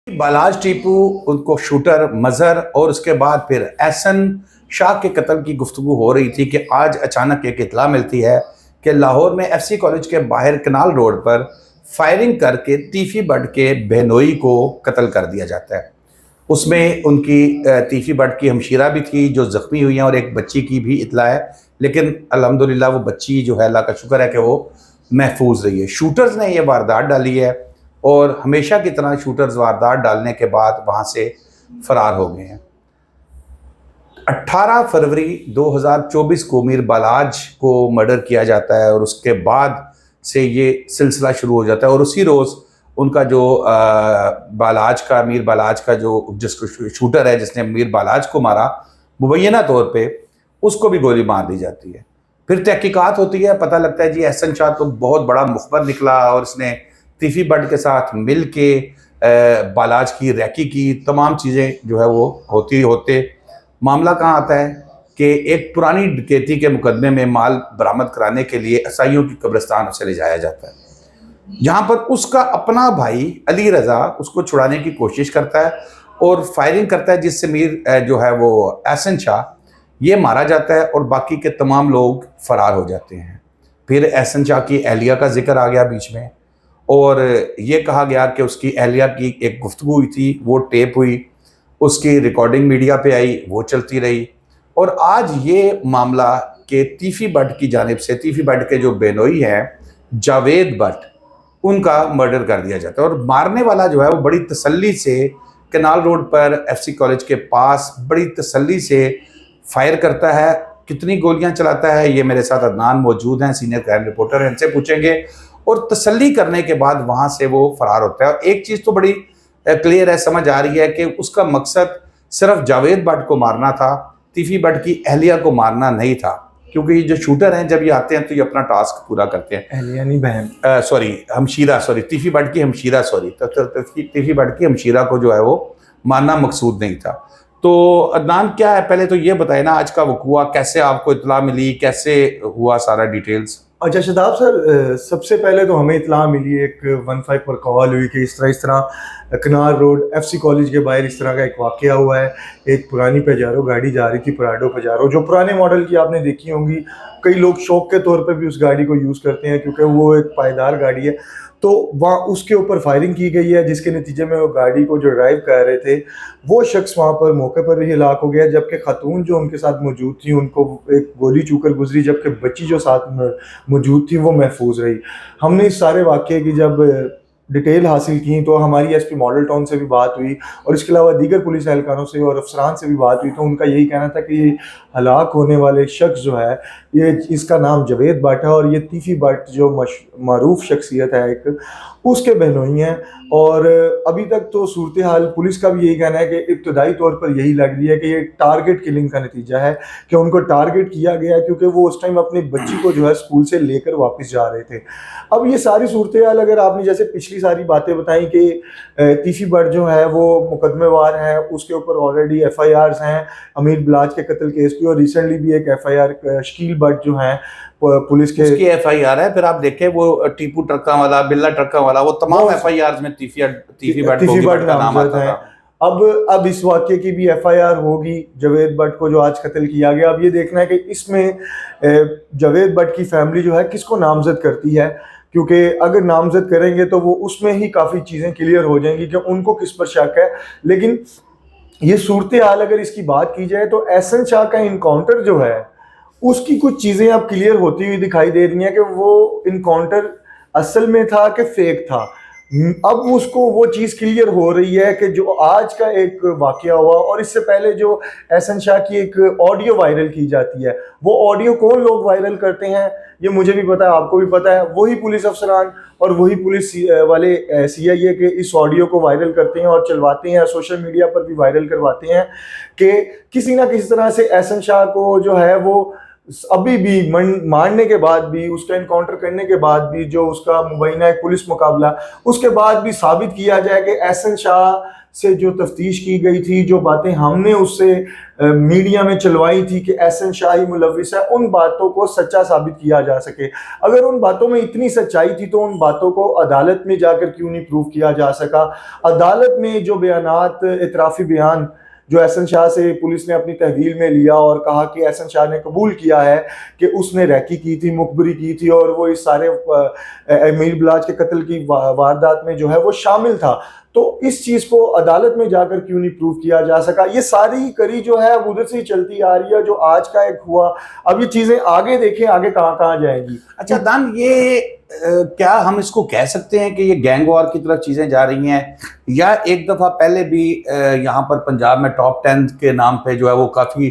बालाज टीपू, उनको शूटर मजहर और उसके बाद फिर एहसन शाह के कत्ल की गुफ्तगू हो रही थी कि आज अचानक एक इतला मिलती है कि लाहौर में एफसी कॉलेज के बाहर कनाल रोड पर फायरिंग करके तीफी बट के बहनोई को कत्ल कर दिया जाता है। उसमें उनकी तीफी बट की हमशीरा भी थी जो ज़ख्मी हुई हैं और एक बच्ची की भी इतला है, लेकिन अल्हम्दुलिल्लाह वो बच्ची जो है, अल्लाह का शुक्र है कि वो महफूज रही है। शूटर्स ने ये वारदात डाली है और हमेशा की तरह शूटर्स वारदात डालने के बाद वहाँ से फरार हो गए हैं। 18 फरवरी 2024 को मीर बालाज को मर्डर किया जाता है और उसके बाद से ये सिलसिला शुरू हो जाता है और उसी रोज़ उनका जो मीर बालाज का जो जिसको शूटर है जिसने मीर बालाज को मारा, मुबैना तौर पे उसको भी गोली मार दी जाती है। फिर तहकीकात होती है, पता लगता है जी एहसन शाह तो बहुत बड़ा मुखबर निकला और इसने तीफी बट के साथ मिल के बालाज की रैकी की, तमाम चीज़ें जो है वो होते मामला कहाँ आता है कि एक पुरानी डकैती के मुकदमे में माल बरामद कराने के लिए असाइयों की कब्रिस्तान उसे ले जाया जाता है, जहाँ पर उसका अपना भाई अली रज़ा उसको छुड़ाने की कोशिश करता है और फायरिंग करता है, जिससे मीर जो है वो एहसन शाह ये मारा जाता है और बाकी के तमाम लोग फरार हो जाते हैं। फिर एहसन शाह की अहलिया का जिक्र आ गया बीच में और ये कहा गया कि उसकी अहलिया की एक गुफ्तगू हुई थी, वो टेप हुई, उसकी रिकॉर्डिंग मीडिया पे आई, वो चलती रही और आज ये मामला के तीफी बट की जानिब से, तीफी बट के जो बेनोई हैं जावेद बट, उनका मर्डर कर दिया जाता है और मारने वाला जो है वो बड़ी तसल्ली से कनाल रोड पर एफसी कॉलेज के पास बड़ी तसल्ली से फायर करता है। कितनी गोलियां चलाता है ये मेरे साथ अदनान मौजूद हैं, सीनियर क्राइम रिपोर्टर हैं, इनसे पूछेंगे और तसल्ली करने के बाद वहाँ से वो फरार होता है। और एक चीज़ तो बड़ी क्लियर है, समझ आ रही है कि उसका मकसद सिर्फ जावेद बट को मारना था, तीफी बट की अहलिया को मारना नहीं था, क्योंकि जो शूटर हैं जब ये आते हैं तो ये अपना टास्क पूरा करते हैं। अहलिया नहीं बहन, हमशीरा, तीफी बट की हमशीरा, तीफी बट की हमशीरा को जो है वो मारना मकसूद नहीं था। तो अदनान क्या है, पहले तो ये बताए ना आज का वक़ुआ कैसे आपको इत्तला मिली, कैसे हुआ सारा डिटेल्स? अच्छा शदाब सर, सबसे पहले तो हमें इत्तला मिली, एक 15 पर कॉल हुई कि इस तरह कनाल रोड एफसी कॉलेज के बाहर इस तरह का एक वाक़या हुआ है। एक पुरानी पेजारो गाड़ी जा रही थी, पराडो पेजारो, जो पुराने मॉडल की आपने देखी होंगी। कई लोग शौक के तौर पे भी उस गाड़ी को यूज़ करते हैं क्योंकि वो एक पायदार गाड़ी है। तो वहाँ उसके ऊपर फायरिंग की गई है, जिसके नतीजे में वो गाड़ी को जो ड्राइव कर रहे थे वो शख्स वहाँ पर मौके पर ही हलाक हो गया, जबकि खातून जो उनके साथ मौजूद थी उनको एक गोली चूकर गुजरी, जबकि बच्ची जो साथ मौजूद थी वो महफूज रही। हमने इस सारे वाक़े की जब डिटेल हासिल की तो हमारी एसपी मॉडल टाउन से भी बात हुई और इसके अलावा दीगर पुलिस एहलकारों से और अफसरान से भी बात हुई, तो उनका यही कहना था कि ये हलाक होने वाले शख्स जो है ये इसका नाम जावेद बट है और ये तीफी बट जो मारूफ शख्सियत है एक, उसके बहनोई हैं। और अभी तक तो सूरत हाल पुलिस का भी यही कहना है कि इब्तदाई तौर पर यही लग रही है कि ये टारगेट किलिंग का नतीजा है, कि उनको टारगेट किया गया क्योंकि वो उस टाइम अपनी बच्ची को जो है स्कूल से लेकर वापस जा रहे थे। अब ये सारी सूरत हाल, अगर आपने जैसे पिछली सारी बातें बताई कि तीफी बट जो है वो मुकदमेवार है, उसके ऊपर ऑलरेडी FIRs हैं अमीर बालाज के कत्ल केस की, और रिसेंटली भी एक FIR शकील बट जो है पुलिस के उसकी FIR है। फिर आप देखें वो टीपू ट्रक्का वाला, बिल्ला ट्रक्का वाला, वो तमाम FIRs में तीफी बट का नाम आता था। अब इस वाक्य की भी FIR होगी जावेद बट को जो आज कत्ल किया गया। अब ये देखना है कि इसमें जावेद बट की फैमिली जो है किसको नामजद करती है, क्योंकि अगर नामजद करेंगे तो वो उसमें ही काफ़ी चीज़ें क्लियर हो जाएंगी कि उनको किस पर शक है। लेकिन ये सूरत हाल अगर इसकी बात की जाए तो एहसन शाह का इनकाउंटर जो है उसकी कुछ चीज़ें अब क्लियर होती हुई दिखाई दे रही हैं कि वो इनकाउंटर असल में था कि फेक था। अब उसको वो चीज़ क्लियर हो रही है कि जो आज का एक वाकया हुआ और इससे पहले जो एहसन शाह की एक ऑडियो वायरल की जाती है, वो ऑडियो कौन लोग वायरल करते हैं ये मुझे भी पता है, आपको भी पता है। वही पुलिस अफसरान और वही पुलिस वाले CIA के इस ऑडियो को वायरल करते हैं और चलवाते हैं, सोशल मीडिया पर भी वायरल करवाते हैं कि किसी ना किसी तरह से एहसन शाह को जो है वो अभी भी मारने के बाद भी, उसका इनकाउंटर करने के बाद भी, जो उसका मुबैना एक पुलिस मुकाबला, उसके बाद भी साबित किया जाए कि एहसन शाह से जो तफ्तीश की गई थी, जो बातें हमने उससे मीडिया में चलवाई थी कि एहसन शाह ही मुलविस है, उन बातों को सच्चा साबित किया जा सके। अगर उन बातों में इतनी सच्चाई थी तो उन बातों को अदालत में जाकर क्यों नहीं प्रूव किया जा सका? अदालत में जो बयानात, इतराफ़ी बयान जो एहसन शाह से पुलिस ने अपनी तहवील में लिया और कहा कि एहसन शाह ने कबूल किया है कि उसने रैकी की थी, मुखबरी की थी और वो इस सारे मीर बलाज के कत्ल की वारदात में जो है वो शामिल था, तो इस चीज़ को अदालत में जाकर क्यों नहीं प्रूव किया जा सका? ये सारी कड़ी जो है अब उधर से ही चलती आ रही है, जो आज का एक हुआ। अब ये चीज़ें आगे देखें, आगे कहाँ कहाँ जाएंगी। अच्छा दान, ये क्या हम इसको कह सकते हैं कि ये गैंग वॉर की तरफ चीज़ें जा रही हैं, या एक दफ़ा पहले भी यहाँ पर पंजाब में टॉप 10 के नाम पे जो है वो काफ़ी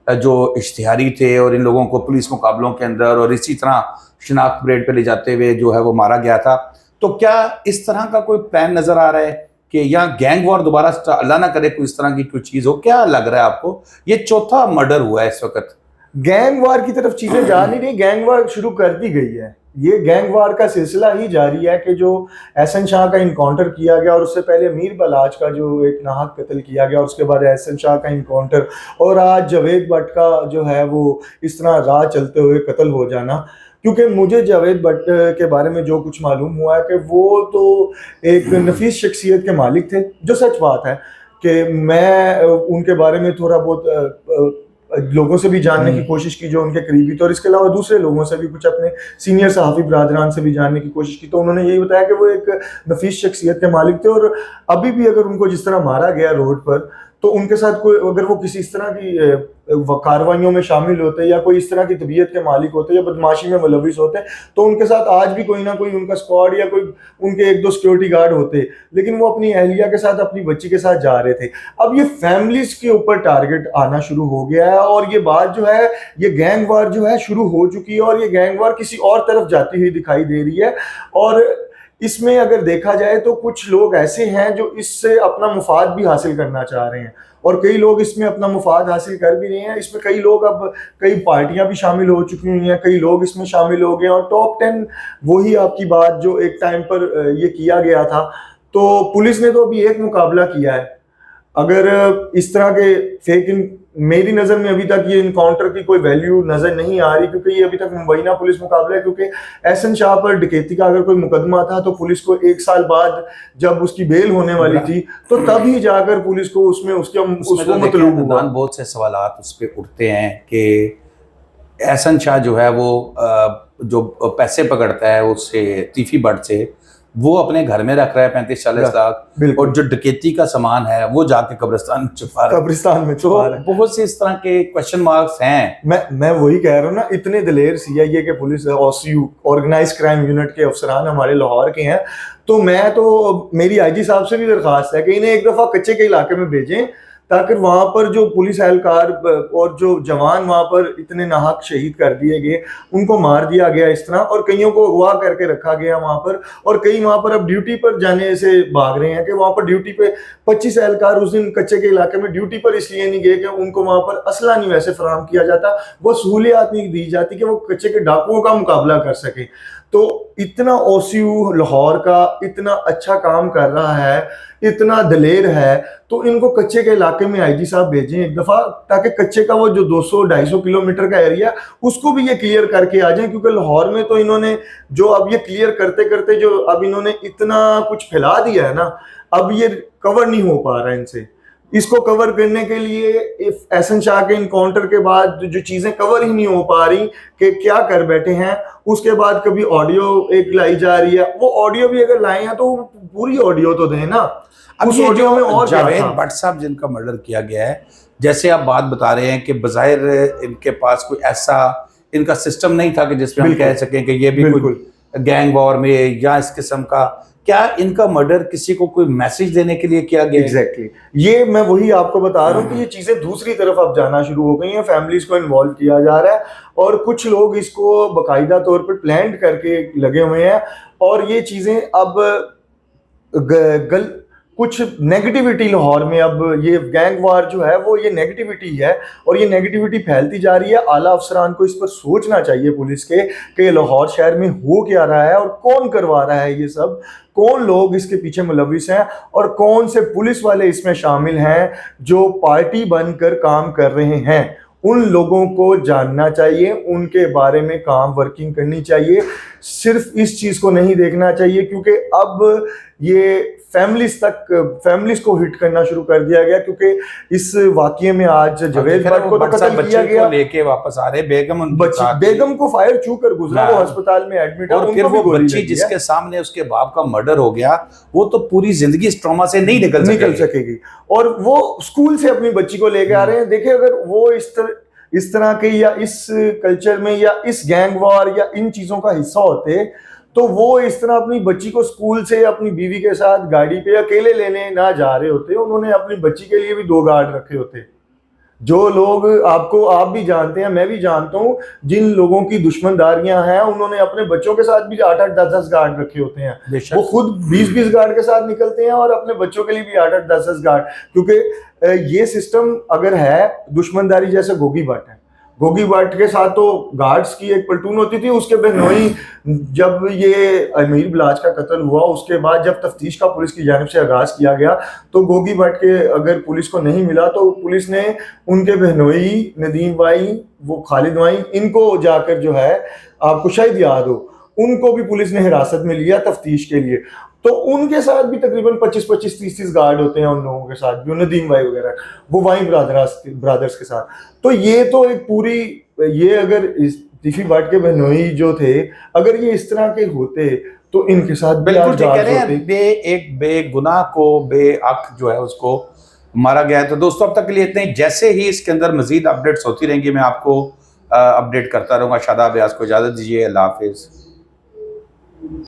जो इश्तिहारी थे और इन लोगों को पुलिस मुकाबलों के अंदर और इसी तरह शिनाख्त परेड पे ले जाते हुए जो है वो मारा गया था? तो क्या इस तरह का कोई प्लान नज़र आ रहा है कि यहाँ गैंग वॉर दोबारा, अल्लाह ना करे कोई इस तरह की कोई चीज़ हो? क्या लग रहा है आपको? ये चौथा मर्डर हुआ है इस वक्त। गैंग वार की तरफ चीजें जा नहीं रही, गैंग वार शुरू कर दी गई है। ये गैंग वार का सिलसिला ही जारी है कि जो एहसन शाह का इनकाउंटर किया गया और उससे पहले मीर बलाज का जो एक नाहक कत्ल किया गया और उसके बाद एहसन शाह का इनकाउंटर और आज जावेद भट्ट का जो है वो इस तरह राह चलते हुए कत्ल हो जाना। क्योंकि मुझे जावेद भट्ट के बारे में जो कुछ मालूम हुआ है कि वो तो एक नफीस शख्सियत के मालिक थे, जो सच बात है कि मैं उनके बारे में थोड़ा बहुत लोगों से भी जानने की कोशिश की जो उनके करीबी थे और इसके अलावा दूसरे लोगों से भी, कुछ अपने सीनियर सहाफ़ी बरादरान से भी जानने की कोशिश की, तो उन्होंने यही बताया कि वो एक नफीस शख्सियत के मालिक थे और अभी भी अगर उनको जिस तरह मारा गया रोड पर, तो उनके साथ कोई, अगर वो किसी इस तरह की कार्रवाइयों में शामिल होते या कोई इस तरह की तबीयत के मालिक होते या बदमाशी में मुलविस होते, तो उनके साथ आज भी कोई ना कोई उनका स्क्वाड या कोई उनके एक दो सिक्योरिटी गार्ड होते, लेकिन वो अपनी अहलिया के साथ, अपनी बच्ची के साथ जा रहे थे। अब ये फैमिलीज के ऊपर टारगेट आना शुरू हो गया है और ये बात जो है, ये गैंग वार जो है शुरू हो चुकी है और ये गैंग वार किसी और तरफ जाती हुई दिखाई दे रही है। और इसमें अगर देखा जाए तो कुछ लोग ऐसे हैं जो इससे अपना मुफाद भी हासिल करना चाह रहे हैं और कई लोग इसमें अपना मुफाद हासिल कर भी रहे हैं। इसमें कई लोग, अब कई पार्टियां भी शामिल हो चुकी हुई हैं, कई लोग इसमें शामिल हो गए और टॉप 10 वही आपकी बात जो एक टाइम पर ये किया गया था। तो पुलिस ने तो अभी एक मुकाबला किया है। अगर इस तरह के फेक, मेरी नज़र में अभी तक ये इनकाउंटर की कोई वैल्यू नज़र नहीं आ रही, क्योंकि ये अभी तक मुबैना पुलिस मुकाबला है। क्योंकि एहसन शाह पर डकैती का अगर कोई मुकदमा था तो पुलिस को 1 साल बाद जब उसकी बेल होने वाली थी तो तभी जाकर पुलिस को उसमें उसको मतलूब हुआ। बहुत से सवालात उस पर उठते हैं कि एहसन शाह जो है वो जो पैसे पकड़ता है उससे, तीफी बट से, वो अपने घर में रख रहा है 35-40 लाख, और जो डकैती का सामान है वो जाके कब्रिस्तान में छुपा रहा है। कब्रिस्तान में छुपा रहा है। तो बहुत से इस तरह के क्वेश्चन मार्क्स हैं। मैं वही कह रहा हूँ ना, इतने दिलेर सीआईए के police, OCU organise crime unit के अफसरान हमारे लाहौर के हैं, तो मैं तो, मेरी आईजी साहब से भी दरख्वास्त है कि इन्हें एक दफ़ा कच्चे के इलाके में भेजें ताकि वहाँ पर जो पुलिस एहलकार और जो जवान वहाँ पर इतने नाहक शहीद कर दिए गए, उनको मार दिया गया इस तरह, और कईयों को अगवा करके रखा गया वहाँ पर, और कई वहाँ पर अब ड्यूटी पर जाने से भाग रहे हैं कि वहाँ पर ड्यूटी पे 25 एहलकार उस दिन कच्चे के इलाके में ड्यूटी पर इसलिए नहीं गए कि उनको वहाँ पर असला नहीं वैसे फराहम किया जाता, वो सहूलियात नहीं दी जाती कि वो कच्चे के डाकुओं का मुकाबला कर सके। तो इतना OCU लाहौर का इतना अच्छा काम कर रहा है, इतना दलेर है, तो इनको कच्चे के इलाके में आईजी साहब भेजें एक दफ़ा, ताकि कच्चे का वो जो 200-250 किलोमीटर का एरिया उसको भी ये क्लियर करके आ जाएं। क्योंकि लाहौर में तो इन्होंने जो अब ये क्लियर करते करते जो अब इन्होंने इतना कुछ फैला दिया है ना, अब ये कवर नहीं हो पा रहा है इनसे। इसको कवर करने के लिए एहसन शाह के इनकाउंटर के बाद जो चीज़ें कवर ही नहीं हो पा रही कि क्या कर बैठे हैं, उसके बाद कभी ऑडियो एक लाई जा रही है, वो ऑडियो भी अगर लाए हैं तो पूरी ऑडियो तो दें ना। अब उस ऑडियो में और जावेद भट्ट साहब जिनका मर्डर किया गया है, जैसे आप बात बता रहे हैं कि बज़ाहिर इनके पास कोई ऐसा इनका सिस्टम नहीं था कि जिसमें हम कह सकें कि ये भी कोई गैंग वॉर में या इस किस्म का, क्या इनका मर्डर किसी को कोई मैसेज देने के लिए किया गया? एग्जैक्टली ये मैं वही आपको बता रहा हूँ कि ये चीज़ें दूसरी तरफ अब जाना शुरू हो गई हैं, फैमिलीज को इन्वॉल्व किया जा रहा है और कुछ लोग इसको बाकायदा तौर पर प्लान करके लगे हुए हैं, और ये चीज़ें अब कुछ नेगेटिविटी लाहौर में, अब ये गैंग वार जो है वो ये नेगेटिविटी है और ये नेगेटिविटी फैलती जा रही है। आला अफसरान को इस पर सोचना चाहिए पुलिस के कि लाहौर शहर में हो क्या रहा है और कौन करवा रहा है ये सब, कौन लोग इसके पीछे मुलविस हैं और कौन से पुलिस वाले इसमें शामिल हैं जो पार्टी बनकर काम कर रहे हैं। उन लोगों को जानना चाहिए, उनके बारे में काम वर्किंग करनी चाहिए। सिर्फ इस चीज को नहीं देखना चाहिए क्योंकि अब ये फैमिलीज को हिट करना शुरू कर दिया गया, क्योंकि इस वाकये में आज जवेद भट्ट को तो कत्ल किया गया, लेके वापस आ रहे बेगम, बेगम को फायर छू कर गुजरा, वो अस्पताल में एडमिट है, और फिर वो बच्ची जिसके सामने उसके बाप का मर्डर हो गया, वो तो पूरी जिंदगी इस ट्रॉमा से नहीं निकल सकेगी और वो स्कूल से अपनी बच्ची को लेके आ रहे हैं। देखिए, अगर वो इस तरह के या इस कल्चर में या इस गैंग वार या इन चीजों का हिस्सा होते तो वो इस तरह अपनी बच्ची को स्कूल से अपनी बीवी के साथ गाड़ी पे अकेले लेने ना जा रहे होते। उन्होंने अपनी बच्ची के लिए भी 2 गार्ड रखे होते। जो लोग आप भी जानते हैं, मैं भी जानता हूँ, जिन लोगों की दुश्मनदारियां हैं उन्होंने अपने बच्चों के साथ भी 8-8, 10-10 गार्ड रखे होते हैं। वो खुद 20-20 गार्ड के साथ निकलते हैं और अपने बच्चों के लिए भी 8-8, 10-10 गार्ड, क्योंकि ये सिस्टम अगर है दुश्मनदारी, जैसे गोगी भट्ट है, गोगी भट्ट के साथ तो गार्ड्स की एक प्लेटून होती थी। उसके बहनोई जब ये अमीर बलाच का कत्ल हुआ, उसके बाद जब तफ्तीश का पुलिस की जानिब से आगाज किया गया तो गोगी भट्ट के अगर पुलिस को नहीं मिला तो पुलिस ने उनके बहनोई नदीम भाई, वो खालिद भाई, इनको जाकर जो है, आपको शायद याद हो, उनको भी पुलिस ने हिरासत में लिया तफ्तीश के लिए। तो उनके साथ भी तकरीबन 25-25, 30-30 गार्ड होते हैं उन लोगों के साथ भी, नदीम भाई वगैरह, वो वाई ब्रदर्स के साथ। तो ये तो एक पूरी, ये अगर तिफी भट्ट के बहनोई जो थे, अगर ये इस तरह के होते तो इनके साथ बिल्कुल ठीक कह रहे हैं। एक बेगुनाह को बेहक जो है उसको मारा गया है। तो दोस्तों, अब तक के लिए इतने ही। जैसे ही इसके अंदर मजीद अपडेट्स होती रहेंगी मैं आपको अपडेट करता रहूंगा। शादाब, आज को इजाजत दीजिए। अल्लाह हाफिज।